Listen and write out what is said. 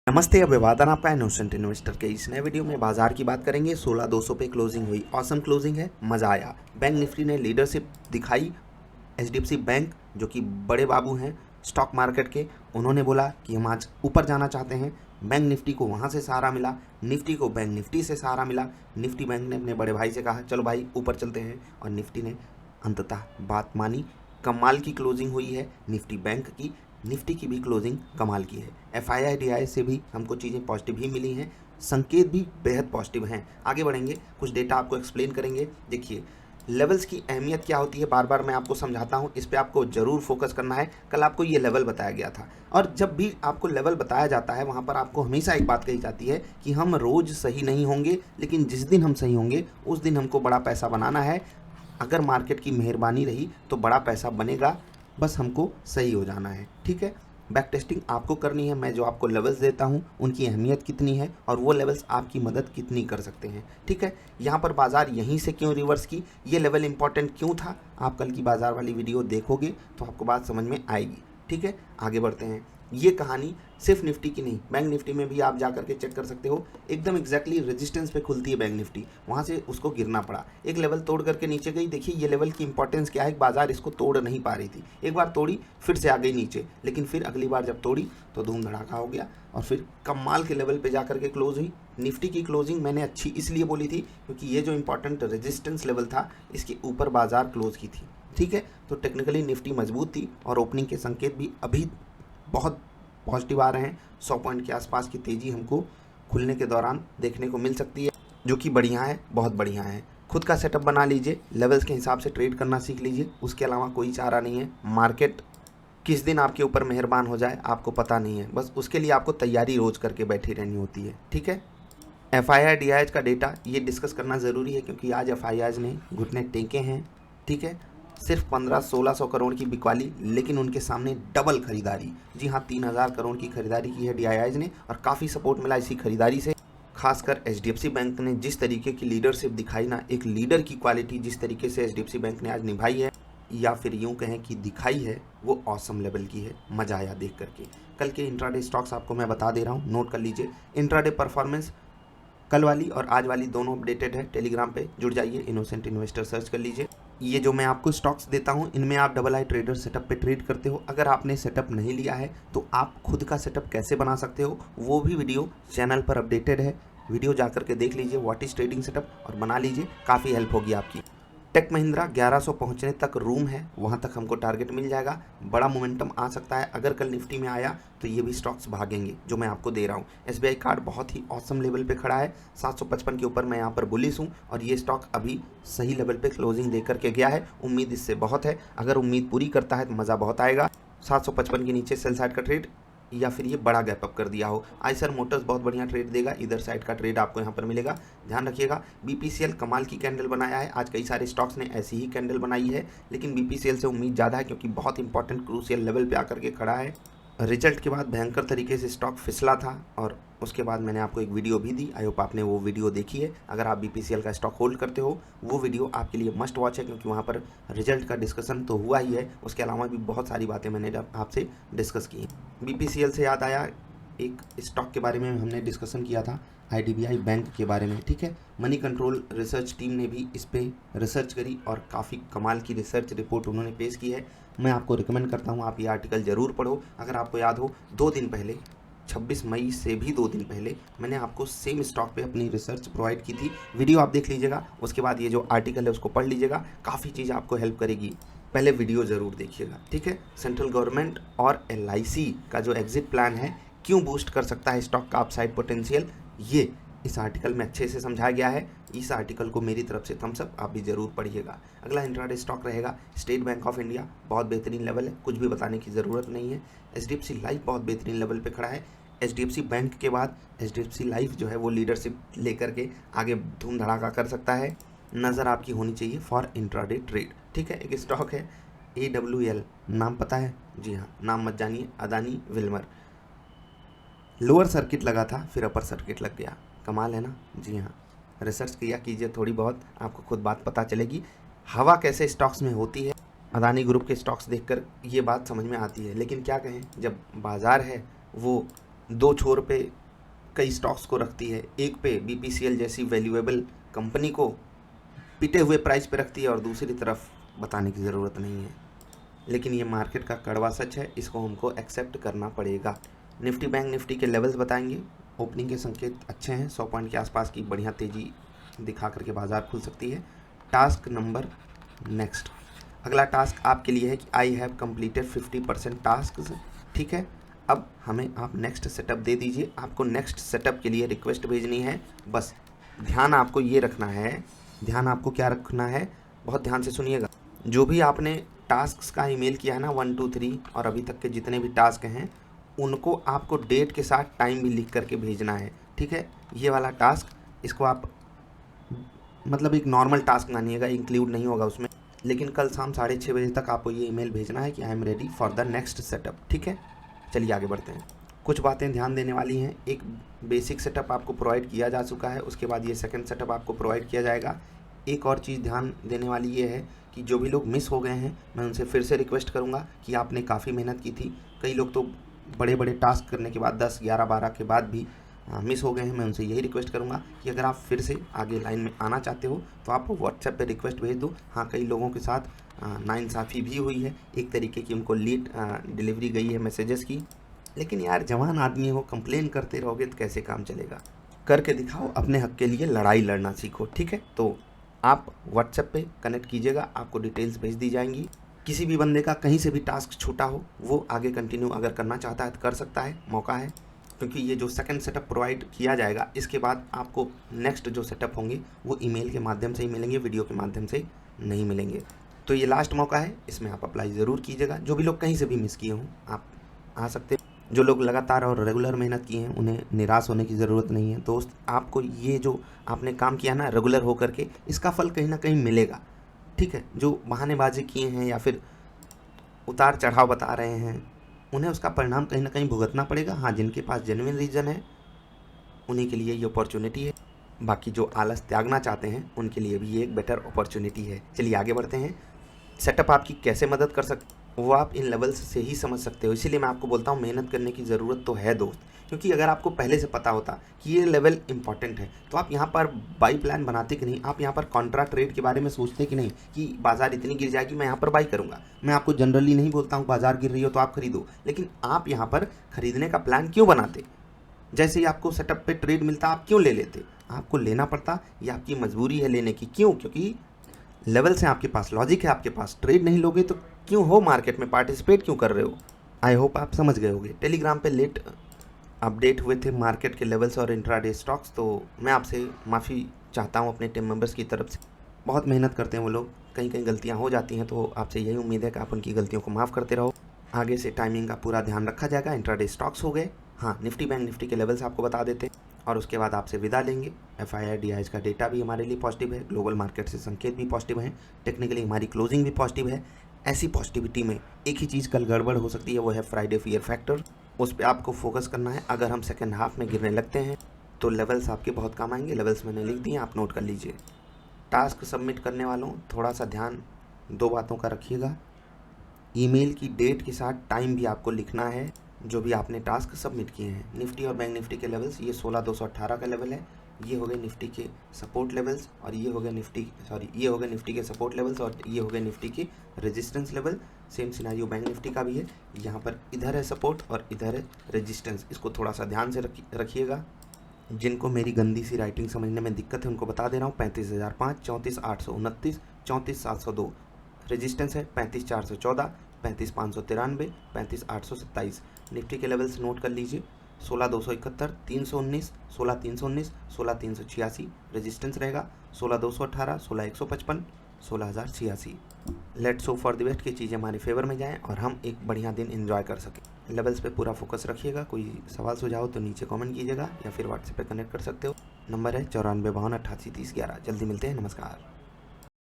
नमस्ते, अभिवादन आपका इनोसेंट इन्वेस्टर के इस नए वीडियो में बाजार की बात करेंगे। 16,200 पे क्लोजिंग हुई, ऑसम क्लोजिंग है, मज़ा आया। बैंक निफ्टी ने लीडरशिप दिखाई। एचडीएफसी बैंक जो कि बड़े बाबू हैं स्टॉक मार्केट के, उन्होंने बोला कि हम आज ऊपर जाना चाहते हैं। बैंक निफ्टी को वहाँ से सहारा मिला, निफ्टी को बैंक निफ्टी से सहारा मिला। निफ्टी बैंक ने अपने बड़े भाई से कहा चलो भाई ऊपर चलते हैं, और निफ्टी ने अंततः बात मानी। कमाल की क्लोजिंग हुई है निफ्टी बैंक की। निफ्टी की भी क्लोजिंग कमाल की है। एफआईआई से भी हमको चीज़ें पॉजिटिव ही मिली हैं, संकेत भी बेहद पॉजिटिव हैं। आगे बढ़ेंगे, कुछ डेटा आपको एक्सप्लेन करेंगे। देखिए, लेवल्स की अहमियत क्या होती है, बार बार मैं आपको समझाता हूँ, इस पे आपको ज़रूर फोकस करना है। कल आपको ये लेवल बताया गया था, और जब भी आपको लेवल बताया जाता है वहाँ पर आपको हमेशा एक बात कही जाती है कि हम रोज़ सही नहीं होंगे, लेकिन जिस दिन हम सही होंगे उस दिन हमको बड़ा पैसा बनाना है। अगर मार्केट की मेहरबानी रही तो बड़ा पैसा बनेगा, बस हमको सही हो जाना है। ठीक है, बैक टेस्टिंग आपको करनी है। मैं जो आपको लेवल्स देता हूँ उनकी अहमियत कितनी है और वो लेवल्स आपकी मदद कितनी कर सकते हैं। ठीक है, यहाँ पर बाजार यहीं से क्यों रिवर्स की, ये लेवल इंपॉर्टेंट क्यों था, आप कल की बाजार वाली वीडियो देखोगे तो आपको बात समझ में आएगी। ठीक है, आगे बढ़ते हैं। ये कहानी सिर्फ निफ्टी की नहीं, बैंक निफ्टी में भी आप जा करके चेक कर सकते हो। एकदम एग्जैक्टली रेजिस्टेंस पे खुलती है बैंक निफ्टी, वहाँ से उसको गिरना पड़ा, एक लेवल तोड़ करके नीचे गई। देखिए ये लेवल की इंपॉर्टेंस क्या है, बाजार इसको तोड़ नहीं पा रही थी। एक बार तोड़ी फिर से आ गई नीचे, लेकिन फिर अगली बार जब तोड़ी तो धूम धड़ाका हो गया और फिर कमाल के लेवल पे जा करके क्लोज हुई। निफ्टी की क्लोजिंग मैंने अच्छी इसलिए बोली थी क्योंकि ये जो इंपॉर्टेंट रेजिस्टेंस लेवल था इसके ऊपर बाजार क्लोज की थी। ठीक है, तो टेक्निकली निफ्टी मजबूत थी और ओपनिंग के संकेत भी अभी बहुत पॉजिटिव आ रहे हैं। 100 पॉइंट के आसपास की तेज़ी हमको खुलने के दौरान देखने को मिल सकती है, जो कि बढ़िया है, बहुत बढ़िया है। खुद का सेटअप बना लीजिए, लेवल्स के हिसाब से ट्रेड करना सीख लीजिए, उसके अलावा कोई चारा नहीं है। मार्केट किस दिन आपके ऊपर मेहरबान हो जाए आपको पता नहीं है, बस उसके लिए आपको तैयारी रोज़ करके बैठी रहनी होती है। ठीक है, एफआईआई डीआईएच का डेटा ये डिस्कस करना ज़रूरी है क्योंकि आज एफआईआई ने घुटने टेके हैं। ठीक है, सिर्फ 1500-1600 करोड़ की बिकवाली, लेकिन उनके सामने डबल खरीदारी। जी हाँ, 3000 करोड़ की खरीदारी की है डीआईआई ने और काफ़ी सपोर्ट मिला इसी खरीदारी से। खासकर एचडीएफसी बैंक ने जिस तरीके की लीडरशिप दिखाई ना, एक लीडर की क्वालिटी जिस तरीके से एचडीएफसी बैंक ने आज निभाई है, या फिर यूँ कहें कि दिखाई है, वो ऑसम लेवल की है। मज़ा आया देख करके। कल के इंट्राडे स्टॉक्स आपको मैं बता दे रहा हूँ, नोट कर लीजिए। इंट्राडे परफॉर्मेंस कल वाली और आज वाली दोनों अपडेटेड है, टेलीग्राम पे जुड़ जाइए, इनोसेंट इन्वेस्टर सर्च कर लीजिए। ये जो मैं आपको स्टॉक्स देता हूँ इनमें आप डबल आई ट्रेडर सेटअप पे ट्रेड करते हो। अगर आपने सेटअप नहीं लिया है तो आप खुद का सेटअप कैसे बना सकते हो, वो भी वीडियो चैनल पर अपडेटेड है। वीडियो जाकर के देख लीजिए, व्हाट इज ट्रेडिंग सेटअप, और बना लीजिए, काफ़ी हेल्प होगी आपकी। टेक महिंद्रा 1100 पहुंचने तक रूम है, वहां तक हमको टारगेट मिल जाएगा। बड़ा मोमेंटम आ सकता है, अगर कल निफ्टी में आया तो ये भी स्टॉक्स भागेंगे जो मैं आपको दे रहा हूँ। एसबीआई कार्ड बहुत ही ऑसम लेवल पे खड़ा है, 755 के ऊपर मैं यहाँ पर बुलिश हूँ, और ये स्टॉक अभी सही लेवल पे क्लोजिंग दे करके गया है। उम्मीद इससे बहुत है, अगर उम्मीद पूरी करता है तो मज़ा बहुत आएगा। 755 के नीचे सेल साइड का ट्रेड, या फिर ये बड़ा गैप अप कर दिया हो। आइसर मोटर्स बहुत बढ़िया ट्रेड देगा, इधर साइड का ट्रेड आपको यहाँ पर मिलेगा, ध्यान रखिएगा। बीपीसीएल कमाल की कैंडल बनाया है, आज कई सारे स्टॉक्स ने ऐसी ही कैंडल बनाई है, लेकिन बीपीसीएल से उम्मीद ज़्यादा है क्योंकि बहुत इंपॉर्टेंट क्रूशियल लेवल पे आकर के खड़ा है। रिजल्ट के बाद भयंकर तरीके से स्टॉक फिसला था और उसके बाद मैंने आपको एक वीडियो भी दी, आई होप आपने वो वीडियो देखी है। अगर आप बीपीसीएल का स्टॉक होल्ड करते हो वो वीडियो आपके लिए मस्ट वॉच है, क्योंकि वहाँ पर रिजल्ट का डिस्कशन तो हुआ ही है, उसके अलावा भी बहुत सारी बातें मैंने आपसे डिस्कस की हैं। बीपीसीएल से याद आया, एक स्टॉक के बारे में हमने डिस्कशन किया था, आईडीबीआई बैंक के बारे में। ठीक है, मनी कंट्रोल रिसर्च टीम ने भी इस पर रिसर्च करी और काफ़ी कमाल की रिसर्च रिपोर्ट उन्होंने पेश की है। मैं आपको रिकमेंड करता हूँ आप ये आर्टिकल ज़रूर पढ़ो। अगर आपको याद हो, 2 दिन पहले 26 मई से भी 2 दिन पहले मैंने आपको सेम स्टॉक पे अपनी रिसर्च प्रोवाइड की थी, वीडियो आप देख लीजिएगा, उसके बाद ये जो आर्टिकल है उसको पढ़ लीजिएगा, काफ़ी चीज़ आपको हेल्प करेगी। पहले वीडियो ज़रूर देखिएगा। ठीक है, सेंट्रल गवर्नमेंट और एलआईसी का जो एग्जिट प्लान है क्यों बूस्ट कर सकता है स्टॉक का अपसाइड पोटेंशियल, ये इस आर्टिकल में अच्छे से समझाया गया है। इस आर्टिकल को मेरी तरफ से थम्स अप, आप भी ज़रूर पढ़िएगा। अगला इंट्राडे स्टॉक रहेगा स्टेट बैंक ऑफ इंडिया, बहुत बेहतरीन लेवल है, कुछ भी बताने की ज़रूरत नहीं है। एचडीएफसी लाइफ बहुत बेहतरीन लेवल पे खड़ा है। एचडीएफसी बैंक के बाद एचडीएफसी लाइफ जो है वो लीडरशिप लेकर के आगे धूम धड़ाका कर सकता है, नज़र आपकी होनी चाहिए फॉर इंट्राडे ट्रेड। ठीक है, एक स्टॉक है AWL, नाम पता है? जी हाँ, नाम मत जानिए, अदानी विल्मर। लोअर सर्किट लगा था फिर अपर सर्किट लग गया, कमाल है ना? जी हाँ, रिसर्च किया कीजिए थोड़ी बहुत, आपको खुद बात पता चलेगी हवा कैसे स्टॉक्स में होती है। अदानी ग्रुप के स्टॉक्स देखकर ये बात समझ में आती है, लेकिन क्या कहें, जब बाज़ार है वो दो छोर पे कई स्टॉक्स को रखती है, एक पे BPCL जैसी वैल्यूएबल कंपनी को पिटे हुए प्राइस पे रखती है और दूसरी तरफ बताने की ज़रूरत नहीं है। लेकिन ये मार्केट का कड़वा सच है, इसको हमको एक्सेप्ट करना पड़ेगा। निफ्टी बैंक निफ्टी के लेवल्स बताएंगे। ओपनिंग के संकेत अच्छे हैं, 100 पॉइंट के आसपास की बढ़िया तेज़ी दिखा करके बाजार खुल सकती है। टास्क नंबर नेक्स्ट, अगला टास्क आपके लिए है कि आई हैव कंप्लीटेड 50% टास्क। ठीक है, अब हमें आप नेक्स्ट सेटअप दे दीजिए। आपको नेक्स्ट सेटअप के लिए रिक्वेस्ट भेजनी है। बस ध्यान आपको ये रखना है, ध्यान आपको क्या रखना है, बहुत ध्यान से सुनिएगा। जो भी आपने टास्क का ईमेल किया है ना 1 2 3 और अभी तक के जितने भी टास्क हैं, उनको आपको डेट के साथ टाइम भी लिख करके भेजना है। ठीक है, ये वाला टास्क, इसको आप मतलब एक नॉर्मल टास्क मानिएगा, इंक्लूड नहीं होगा उसमें। लेकिन कल शाम 6:30 बजे तक आपको ये ईमेल भेजना है कि I am ready for the next setup. ठीक है, चलिए आगे बढ़ते हैं। कुछ बातें ध्यान देने वाली हैं। एक बेसिक सेटअप आपको प्रोवाइड किया जा चुका है, उसके बाद ये सेकंड सेटअप आपको प्रोवाइड किया जाएगा। एक और चीज़ ध्यान देने वाली ये है कि जो भी लोग मिस हो गए हैं, मैं उनसे फिर से रिक्वेस्ट करूँगा कि आपने काफ़ी मेहनत की थी। कई लोग तो बड़े बड़े टास्क करने के बाद 10 11 12 के बाद भी मिस हो गए हैं। मैं उनसे यही रिक्वेस्ट करूँगा कि अगर आप फिर से आगे लाइन में आना चाहते हो तो आप व्हाट्सएप पे रिक्वेस्ट भेज दो। हाँ, कई लोगों के साथ नाइंसाफ़ी भी हुई है, एक तरीके की उनको लेट डिलीवरी गई है मैसेजेस की। लेकिन यार जवान आदमी हो, कंप्लेन करते रहोगे तो कैसे काम चलेगा। करके दिखाओ, अपने हक के लिए लड़ाई लड़ना सीखो। ठीक है, तो आप व्हाट्सएप पे कनेक्ट कीजिएगा, आपको डिटेल्स भेज दी जाएंगी। किसी भी बंदे का कहीं से भी टास्क छूटा हो, वो आगे कंटिन्यू अगर करना चाहता है तो कर सकता है, मौका है। क्योंकि ये जो सेकंड सेटअप प्रोवाइड किया जाएगा, इसके बाद आपको नेक्स्ट जो सेटअप होंगे वो ईमेल के माध्यम से ही मिलेंगे, वीडियो के माध्यम से नहीं मिलेंगे। तो ये लास्ट मौका है, इसमें आप अप्लाई ज़रूर कीजिएगा। जो भी लोग कहीं से भी मिस किए हों, आप आ सकते हैं। जो लोग लगातार और रेगुलर मेहनत किए हैं, उन्हें निराश होने की ज़रूरत नहीं है। दोस्त, आपको ये जो आपने काम किया ना रेगुलर हो करके, इसका फल कहीं ना कहीं मिलेगा। ठीक है, जो बहानेबाजी किए हैं या फिर उतार चढ़ाव बता रहे हैं, उन्हें उसका परिणाम कहीं ना कहीं भुगतना पड़ेगा। हाँ, जिनके पास जेन्युइन रीज़न है उन्हीं के लिए ये अपॉर्चुनिटी है। बाकी जो आलस त्यागना चाहते हैं उनके लिए भी ये एक बेटर अपॉर्चुनिटी है। चलिए आगे बढ़ते हैं। सेटअप आपकी कैसे मदद कर सकते वो आप इन लेवल्स से ही समझ सकते हो। इसीलिए मैं आपको बोलता हूँ मेहनत करने की ज़रूरत तो है दोस्त। क्योंकि अगर आपको पहले से पता होता कि ये लेवल इंपॉर्टेंट है तो आप यहाँ पर बाई प्लान बनाते कि नहीं, आप यहाँ पर कॉन्ट्रा ट्रेड के बारे में सोचते कि नहीं कि बाजार इतनी गिर जाएगी, मैं यहाँ पर बाई करूँगा। मैं आपको जनरली नहीं बोलता हूँ बाजार गिर रही हो तो आप खरीदो, लेकिन आप यहाँ पर खरीदने का प्लान क्यों बनाते? जैसे ही आपको सेटअप पे ट्रेड मिलता आप क्यों ले लेते? आपको लेना पड़ता, ये आपकी मजबूरी है लेने की। क्यों? क्योंकि लेवल्स हैं आपके पास, लॉजिक है आपके पास। ट्रेड नहीं लोगे तो क्यों हो मार्केट में, पार्टिसिपेट क्यों कर रहे हो? आई होप आप समझ गए होंगे। टेलीग्राम पे लेट अपडेट हुए थे मार्केट के लेवल्स और इंट्राडे स्टॉक्स, तो मैं आपसे माफ़ी चाहता हूँ अपने टीम मेंबर्स की तरफ से। बहुत मेहनत करते हैं वो लोग, कहीं कहीं गलतियाँ हो जाती हैं, तो आपसे यही उम्मीद है कि आप उनकी गलतियों को माफ़ करते रहो। आगे से टाइमिंग का पूरा ध्यान रखा जाएगा। इंट्राडे स्टॉक्स हो गए। हाँ, निफ्टी बैंक निफ्टी के लेवल्स आपको बता देते हैं और उसके बाद आपसे विदा लेंगे। FII DIs का डेटा भी हमारे लिए पॉजिटिव है, ग्लोबल मार्केट से संकेत भी पॉजिटिव हैं, टेक्निकली हमारी क्लोजिंग भी पॉजिटिव है। ऐसी पॉजिटिविटी में एक ही चीज़ कल गड़बड़ हो सकती है, वो है फ्राइडे फियर फैक्टर। उस पर आपको फोकस करना है। अगर हम सेकेंड हाफ में गिरने लगते हैं तो लेवल्स आपके बहुत काम आएंगे। लेवल्स मैंने लिख दिए, आप नोट कर लीजिए। टास्क सबमिट करने वालों, थोड़ा सा ध्यान 2 बातों का रखिएगा। ईमेल की डेट के साथ टाइम भी आपको लिखना है जो भी आपने टास्क सबमिट किए हैं। निफ्टी और बैंक निफ्टी के लेवल्स, ये 16218 का लेवल है। ये हो गए निफ्टी के सपोर्ट लेवल्स और ये हो गए निफ्टी के सपोर्ट लेवल्स और ये हो गए निफ्टी के resistance level. Same scenario bank Nifty का भी है। यहाँ पर इधर है सपोर्ट और इधर है रेजिस्टेंस। इसको थोड़ा सा ध्यान से रखिएगा। जिनको मेरी गंदी सी राइटिंग समझने में दिक्कत है उनको बता दे रहा हूँ। 35,005, 34,829, 34,702 रेजिस्टेंस है। 35,414, 35,593, 35,827। निफ्टी के लेवल्स नोट कर लीजिए। 16,271, 319, 16,319, 16,386 रेजिस्टेंस रहेगा। 16,218, 16,155, 16,086। Let's hope for the best की चीज़ें हमारे फेवर में जाएं और हम एक बढ़िया दिन एंजॉय कर सकें। लेवल्स पे पूरा फोकस रखिएगा। कोई सवाल सुझाव तो नीचे कमेंट कीजिएगा या फिर व्हाट्सएप पे कनेक्ट कर सकते हो। नंबर है 94 52 88 30 11। जल्दी मिलते हैं। नमस्कार।